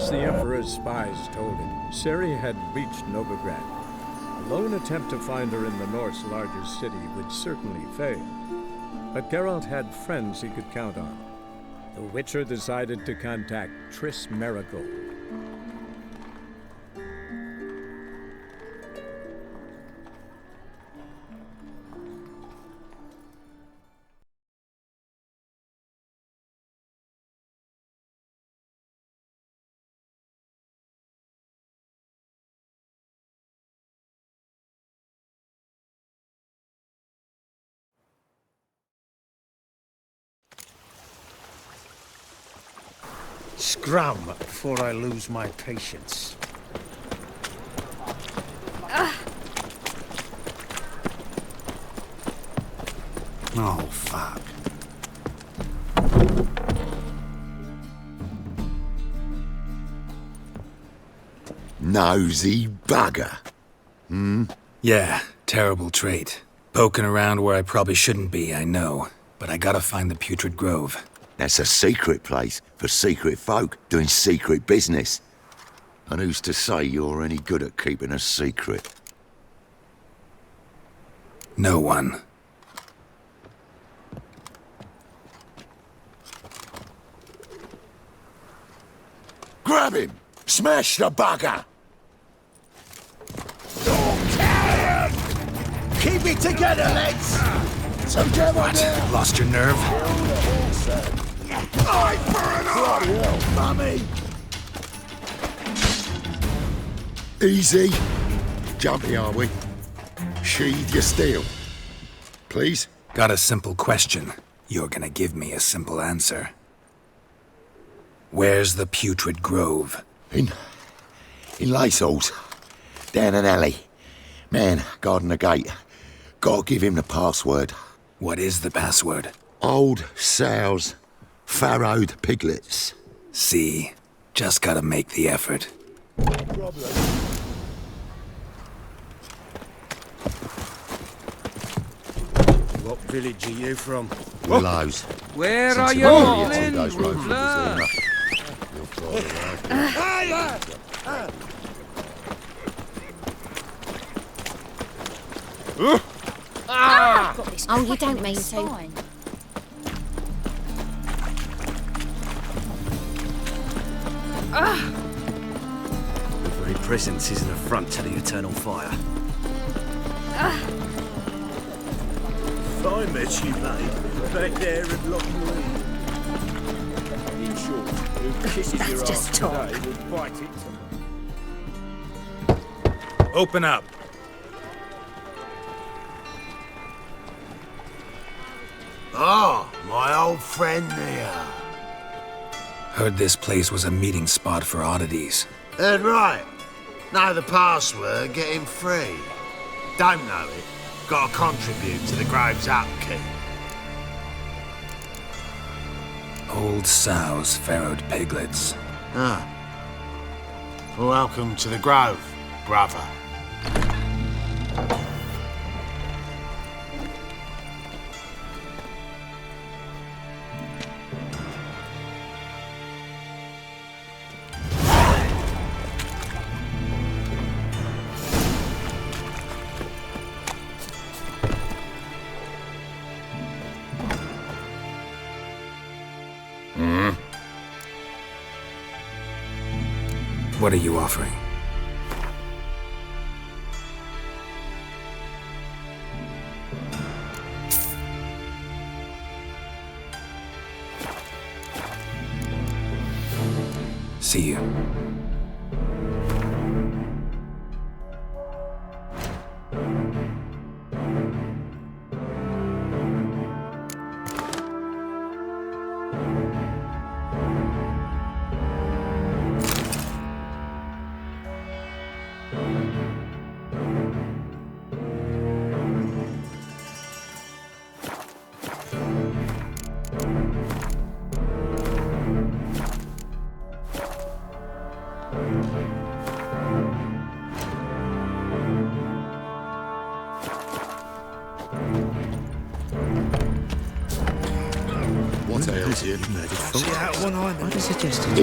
As the Emperor's spies told him, Ciri had reached Novigrad. A lone attempt to find her in the North's largest city would certainly fail. But Geralt had friends he could count on. The Witcher decided to contact Triss Merigold. Scrum before I lose my patience. Oh, fuck. Nosy bugger. Yeah, terrible trait. Poking around where I probably shouldn't be, I know. But I gotta find the Putrid Grove. That's a secret place for secret folk doing secret business. And who's to say you're any good at keeping a secret? No one. Grab him! Smash the bugger! Keep it together, lads! So get on there! Lost your nerve? Eye for an eye! Mummy! Easy. Jumpy, are we? Sheathe your steel. Please? Got a simple question. You're gonna give me a simple answer. Where's the Putrid Grove? In Lacehalls. Down an alley. Man, guarding the gate. Gotta give him the password. What is the password? Old sows. Farrowed piglets. See? Just gotta make the effort. What village are you from? Willows. Where are you Cincinnati, all two in, days road from Rutler? Vizima. You'll find it out. Oh, you don't mean to. The very presence is an affront to the eternal fire. I met you, mate, back there at Lockwood. In short, who kisses That's your just ass talk. today will bite it. Open up! Ah, my old friend there. Heard this place was a meeting spot for oddities. Heard right. Know the password, get him free. Don't know it, gotta contribute to the Grove's upkeep. Old sows, farrowed piglets. Ah. Welcome to the Grove, brother. What are you offering? See you. what ails you. See out one eye. What is suggested?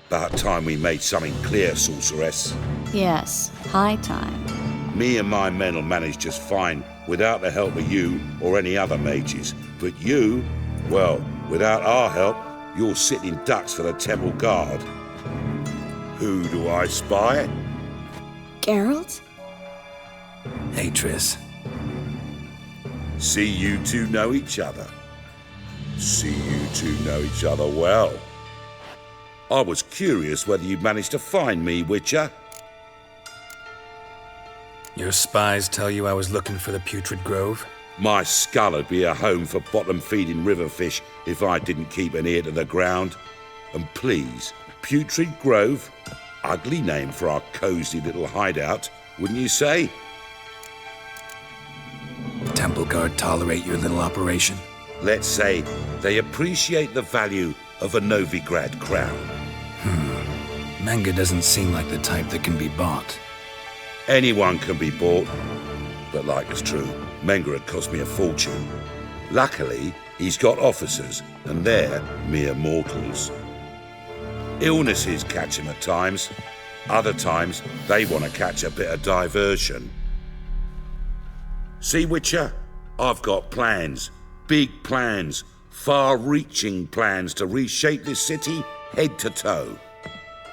About time we made something clear, sorceress. Yes, high time. Me and my men will manage just fine without the help of you or any other mages. But you, well, without our help, you're sitting ducks for the temple guard. Who do I spy? Geralt? Hey, Triss. See you two know each other. See you two know each other well. I was curious whether you'd managed to find me, Witcher. Your spies tell you I was looking for the Putrid Grove? My skull would be a home for bottom-feeding river fish if I didn't keep an ear to the ground. And please, Putrid Grove? Ugly name for our cosy little hideout, wouldn't you say? Temple Guard tolerate your little operation? Let's say they appreciate the value of a Novigrad crown. Menga doesn't seem like the type that can be bought. Anyone can be bought. But like it's true, Menga had cost me a fortune. Luckily, he's got officers, and they're mere mortals. Illnesses catch him at times. Other times, they want to catch a bit of diversion. See, Witcher? I've got plans. Big plans. Far-reaching plans to reshape this city head to toe.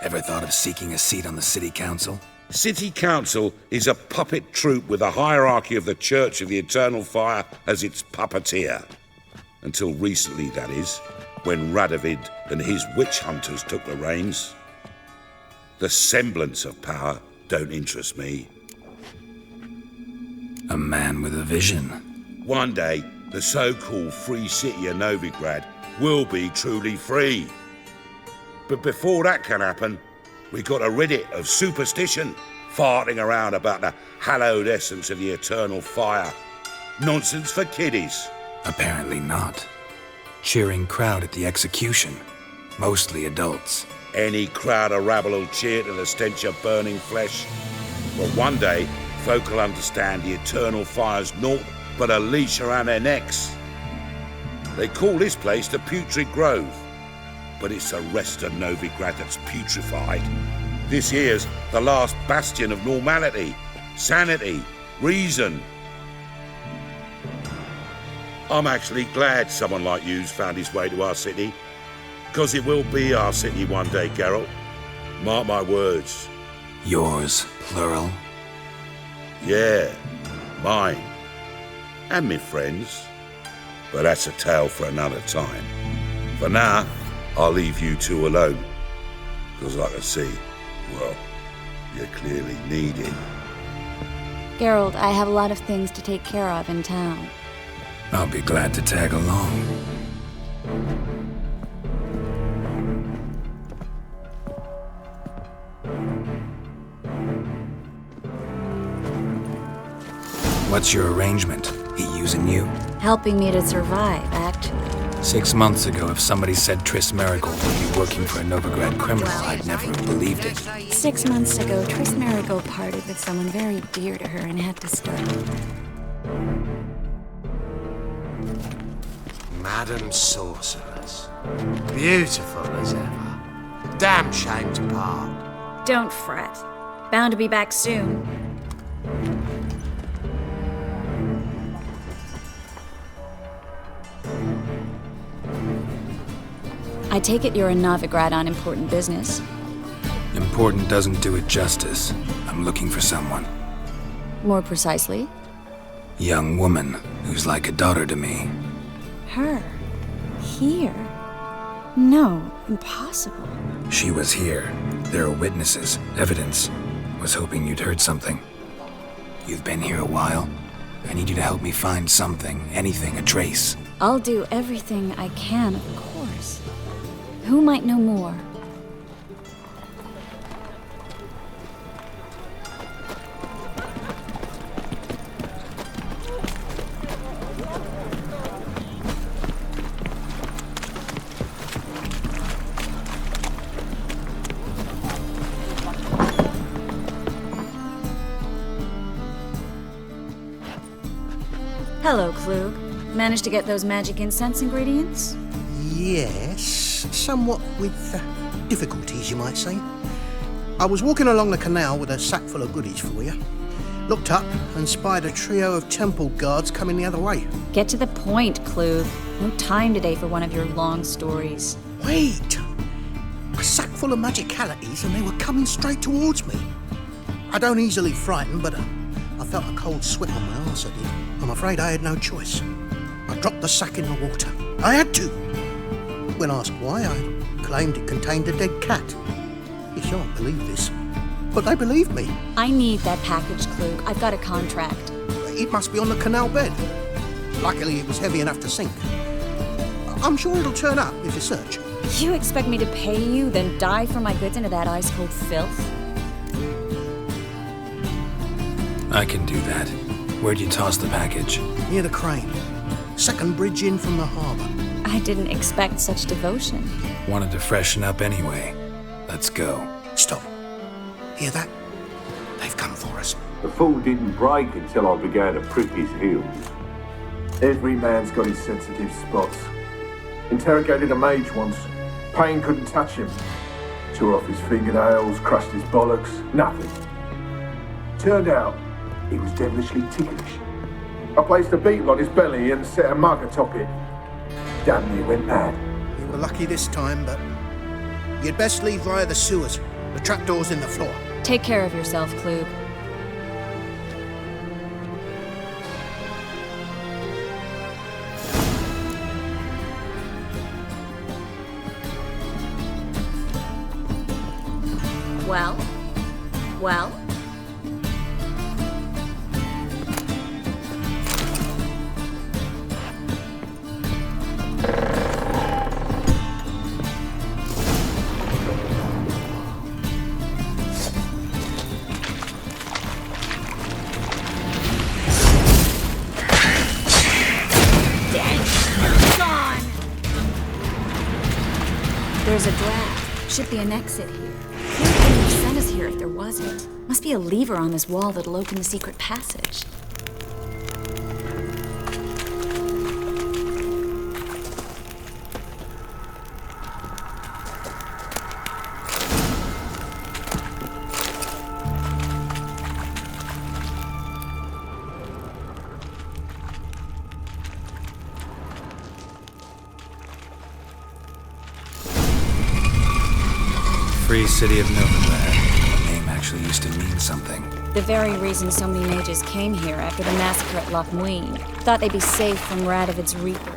Ever thought of seeking a seat on the city council? City Council is a puppet troupe with a hierarchy of the Church of the Eternal Fire as its puppeteer. Until recently, that is, when Radovid and his witch hunters took the reins. The semblance of power don't interest me. A man with a vision. One day, the so-called free city of Novigrad will be truly free. But before that can happen, we got to rid it of superstition, farting around about the hallowed essence of the eternal fire. Nonsense for kiddies. Apparently not. Cheering crowd at the execution. Mostly adults. Any crowd of rabble will cheer to the stench of burning flesh. But one day, folk will understand the eternal fire's naught but a leash around their necks. They call this place the Putrid Grove, but it's the rest of Novigrad that's putrefied. This here's the last bastion of normality, sanity, reason. I'm actually glad someone like you's found his way to our city, because it will be our city one day, Geralt. Mark my words. Yours, plural. Yeah, mine. And me friends. But that's a tale for another time. For now, I'll leave you two alone. Because I can see, well, you're clearly needed. Geralt, I have a lot of things to take care of in town. I'll be glad to tag along. What's your arrangement? He using you? Helping me to survive, actually. 6 months ago, if somebody said Triss Merigold would be working for a Novigrad criminal, I'd never have believed it. 6 months ago, Triss Merigold parted with someone very dear to her and had to start over. Madam Sorceress. Beautiful as ever. Damn shame to part. Don't fret. Bound to be back soon. I take it you're in Novigrad on important business. Important doesn't do it justice. I'm looking for someone. More precisely? Young woman who's like a daughter to me. Her? Here? No, impossible. She was here. There are witnesses, evidence. Was hoping you'd heard something. You've been here a while. I need you to help me find something, anything, a trace. I'll do everything I can, of course. Who might know more? Hello, Klug. Managed to get those magic incense ingredients? Yes, somewhat with difficulties, you might say. I was walking along the canal with a sack full of goodies for you. Looked up and spied a trio of temple guards coming the other way. Get to the point, Klug. No time today for one of your long stories. Wait! A sack full of magicalities and they were coming straight towards me. I don't easily frighten, but I felt a cold sweat on my arse, I did. I'm afraid I had no choice. I dropped the sack in the water. I had to. When asked why, I claimed it contained a dead cat. You shan't believe this, but they believed me. I need that package, Klug. I've got a contract. It must be on the canal bed. Luckily, it was heavy enough to sink. I'm sure it'll turn up if you search. You expect me to pay you, then dive for my goods into that ice-cold filth? I can do that. Where'd you toss the package? Near the crane. Second bridge in from the harbour. I didn't expect such devotion. Wanted to freshen up anyway. Let's go. Stop. Hear that? They've come for us. The fall didn't break until I began to prick his heels. Every man's got his sensitive spots. Interrogated a mage once. Pain couldn't touch him. Tore off his fingernails, crushed his bollocks, nothing. Turned out, he was devilishly ticklish. I placed a beetle on his belly and set a mug atop it. Damn near went mad. You were lucky this time, but you'd best leave via the sewers. The trapdoor's in the floor. Take care of yourself, Klug. Well? There's a draft. Should be an exit here. Who would send us here if there wasn't? Must be a lever on this wall that'll open the secret passage. Free City of Novigrad. The name actually used to mean something. The very reason so many mages came here after the massacre at Loch Muin. Thought they'd be safe from Radovid's reapers.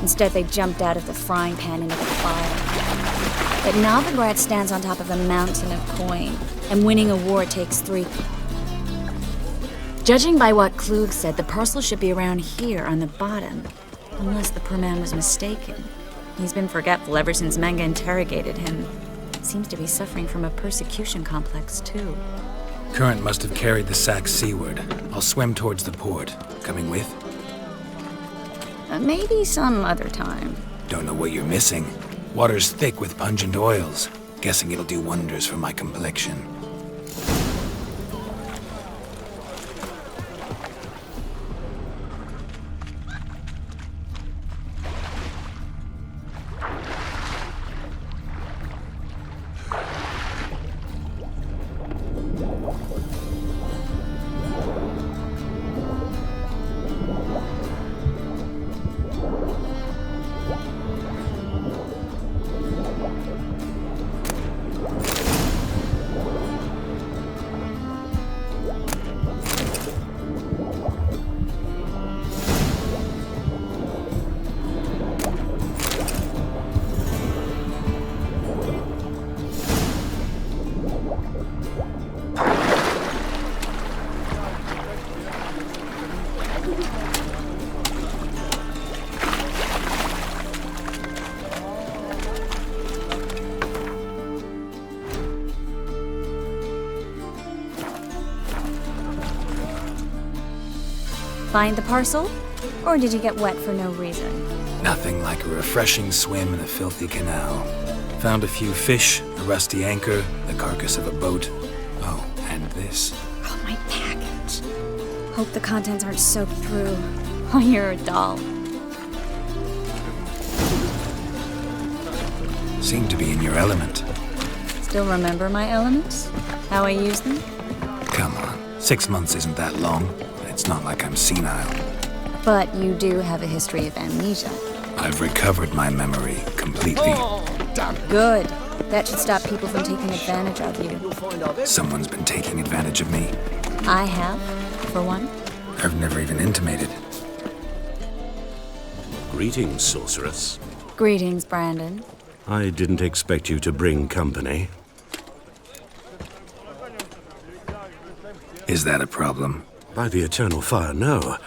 Instead, they jumped out of the frying pan into the fire. But Novigrad stands on top of a mountain of coin, and winning a war takes 3. Judging by what Klug said, the parcel should be around here on the bottom. Unless the poor man was mistaken. He's been forgetful ever since Manga interrogated him. Seems to be suffering from a persecution complex, too. Current must have carried the sack seaward. I'll swim towards the port. Coming with? Maybe some other time. Don't know what you're missing. Water's thick with pungent oils. Guessing it'll do wonders for my complexion. Find the parcel? Or did you get wet for no reason? Nothing like a refreshing swim in a filthy canal. Found a few fish, a rusty anchor, the carcass of a boat. Oh, and this. Oh, my package. Hope the contents aren't soaked through. Oh, you're a doll. Seem to be in your element. Still remember my elements? How I use them? Come on, 6 months isn't that long. It's not like I'm senile. But you do have a history of amnesia. I've recovered my memory completely. Good. That should stop people from taking advantage of you. Someone's been taking advantage of me. I have, for one. I've never even intimated. Greetings, sorceress. Greetings, Brandon. I didn't expect you to bring company. Is that a problem? By the eternal fire, no.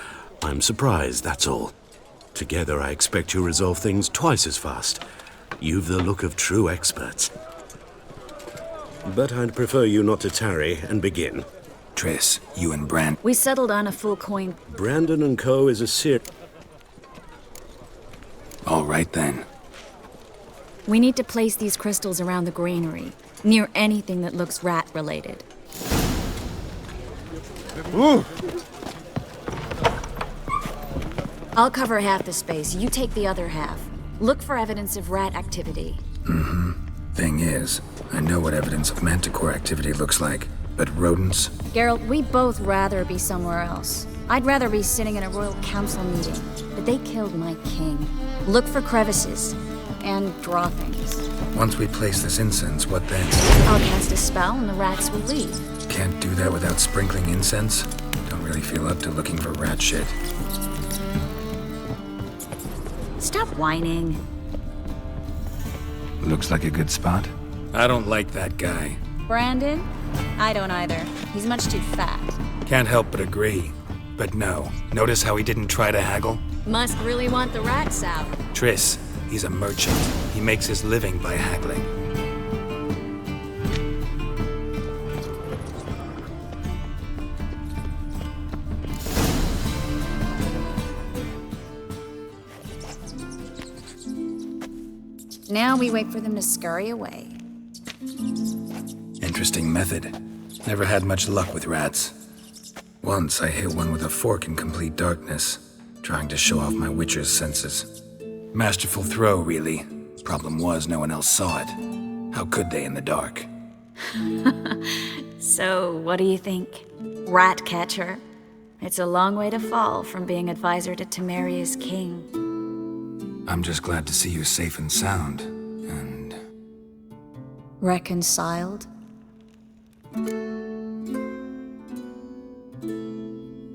I'm surprised, that's all. Together, I expect you resolve things twice as fast. You've the look of true experts. But I'd prefer you not to tarry and begin. Triss, you and Brand. We settled on a full coin. Brandon and Co. is a All right, then. We need to place these crystals around the granary, near anything that looks rat-related. Ooh. I'll cover half the space, you take the other half. Look for evidence of rat activity. Thing is, I know what evidence of manticore activity looks like, but rodents? Geralt, we'd both rather be somewhere else. I'd rather be sitting in a royal council meeting, but they killed my king. Look for crevices, and draw things. Once we place this incense, what then? I'll cast a spell and the rats will leave. Can't do that without sprinkling incense? Don't really feel up to looking for rat shit. Stop whining. Looks like a good spot. I don't like that guy. Brandon? I don't either. He's much too fat. Can't help but agree. But no, notice how he didn't try to haggle? Must really want the rats out. Triss, he's a merchant. He makes his living by haggling. Now we wait for them to scurry away. Interesting method. Never had much luck with rats. Once I hit one with a fork in complete darkness, trying to show off my witcher's senses. Masterful throw, really. Problem was, no one else saw it. How could they in the dark? So, what do you think? Rat catcher? It's a long way to fall from being advisor to Temeria's king. I'm just glad to see you safe and sound, and... Reconciled?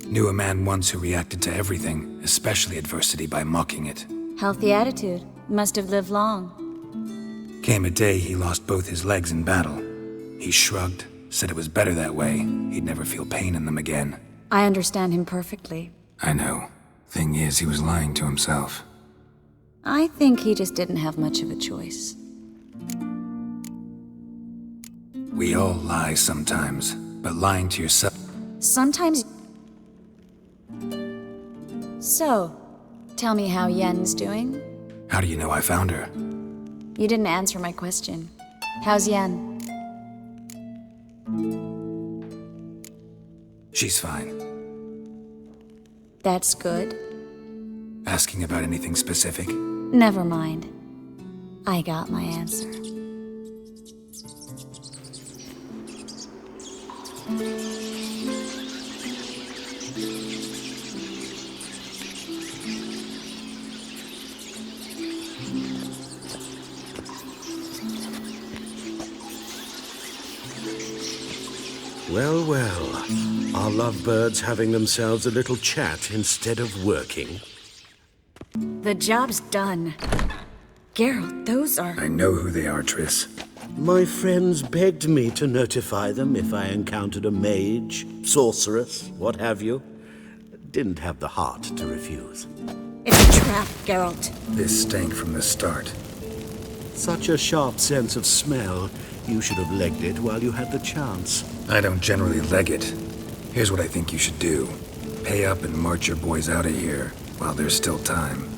Knew a man once who reacted to everything, especially adversity, by mocking it. Healthy attitude. Must have lived long. Came a day he lost both his legs in battle. He shrugged, said it was better that way. He'd never feel pain in them again. I understand him perfectly. I know. Thing is, he was lying to himself. I think he just didn't have much of a choice. We all lie sometimes, but lying to yourself... Sometimes... So, tell me how Yen's doing? How do you know I found her? You didn't answer my question. How's Yen? She's fine. That's good. Asking about anything specific? Never mind. I got my answer. Well, well. Are lovebirds having themselves a little chat instead of working? The job's done. Geralt, those are... I know who they are, Triss. My friends begged me to notify them if I encountered a mage, sorceress, what have you. Didn't have the heart to refuse. It's a trap, Geralt. This stank from the start. Such a sharp sense of smell. You should have legged it while you had the chance. I don't generally leg it. Here's what I think you should do. Pay up and march your boys out of here while there's still time.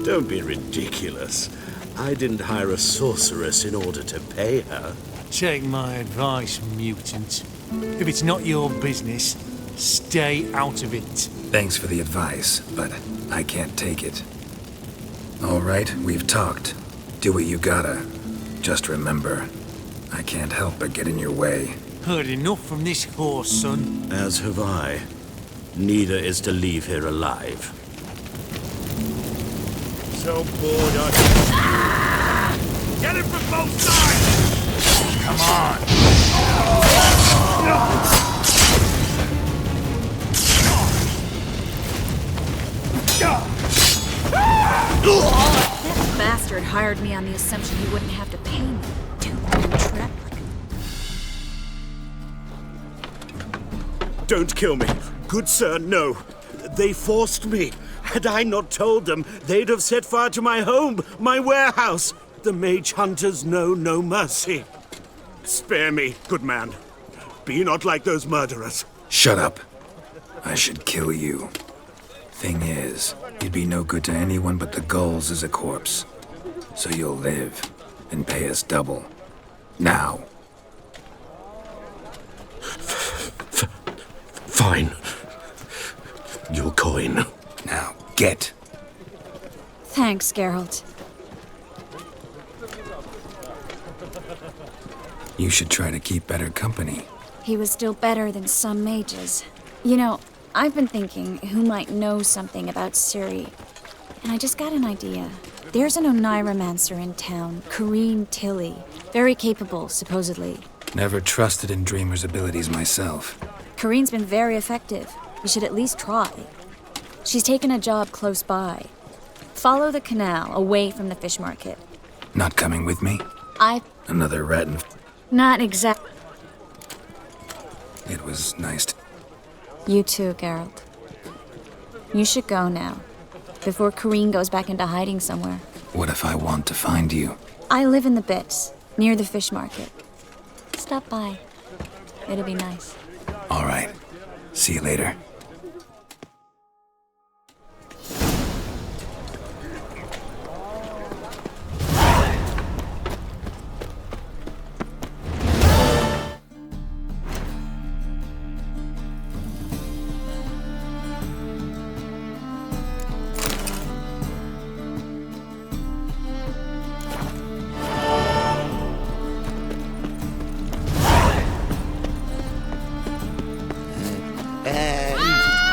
Don't be ridiculous. I didn't hire a sorceress in order to pay her. Take my advice, mutant. If it's not your business, stay out of it. Thanks for the advice, but I can't take it. All right, we've talked. Do what you gotta. Just remember, I can't help but get in your way. Heard enough from this horse, son. As have I. Neither is to leave here alive. So bored I... Get it from both sides! Come on! That bastard hired me on the assumption he wouldn't have to pay me. Two-man trap. Don't kill me. Good sir, no. They forced me. Had I not told them, they'd have set fire to my home, my warehouse. The mage hunters know no mercy. Spare me, good man. Be not like those murderers. Shut up. I should kill you. Thing is, you'd be no good to anyone but the gulls as a corpse. So you'll live and pay us double. Now. Fine. Your coin. Now, get. Thanks, Geralt. You should try to keep better company. He was still better than some mages. You know, I've been thinking who might know something about Ciri. And I just got an idea. There's an Oneiromancer in town, Corrine Tilly. Very capable, supposedly. Never trusted in Dreamer's abilities myself. Corrine's been very effective. You should at least try. She's taken a job close by. Follow the canal, away from the fish market. Not coming with me? Another rat and... Not exact... It was nice to... You too, Geralt. You should go now, before Corrine goes back into hiding somewhere. What if I want to find you? I live in the Bits, near the fish market. Stop by. It'll be nice. All right. See you later.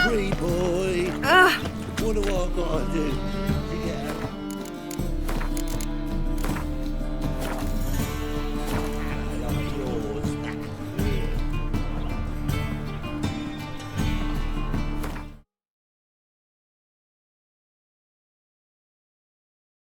Free boy. What do I gotta do?